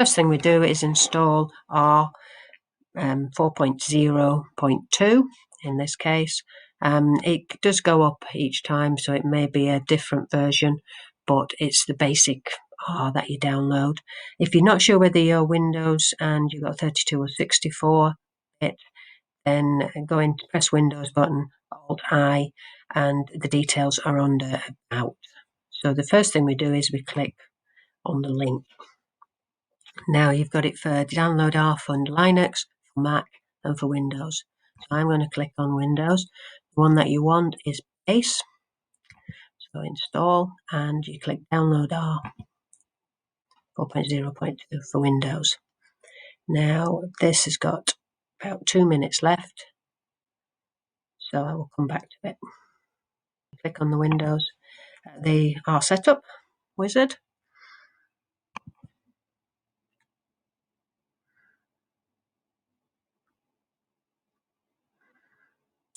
First thing we do is install R 4.0.2 in this case. It does go up each time, so it may be a different version, but it's the basic R that you download. If you're not sure whether you're Windows and you've got 32 or 64 bit, then go in, press Windows button, Alt-I, and the details are under About. So the first thing we do is we click on the link. Now you've got it for download R for Linux, for Mac, and for Windows. So I'm going to click on Windows. The one that you want is Base. So install, and you click download R 4.0.2 for Windows. Now this has got about 2 minutes left, so I will come back to it. Click on the Windows, the R setup wizard.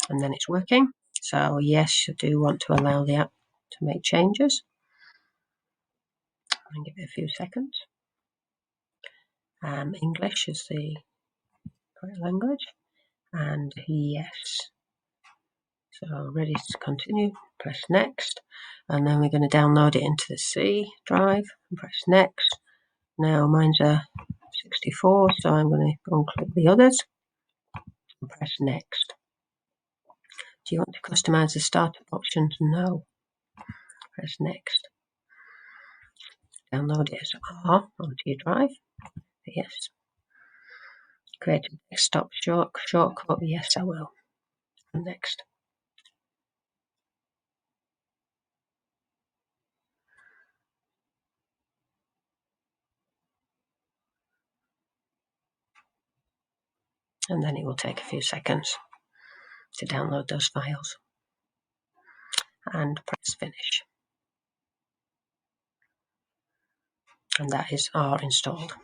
And then it's working. So yes, you do want to allow the app to make changes. And give it a few seconds. English is the correct language. And yes. So ready to continue. Press next. And then we're going to download it into the C drive. And press next. Now mine's a 64, so I'm going to unclick the others. And press next. Do you want to customize the startup options? No. Press next. Download it as R onto your drive. Yes. Create a desktop shortcut. Yes, I will. And next. And then it will take a few seconds to download those files. And press finish. And that is R installed.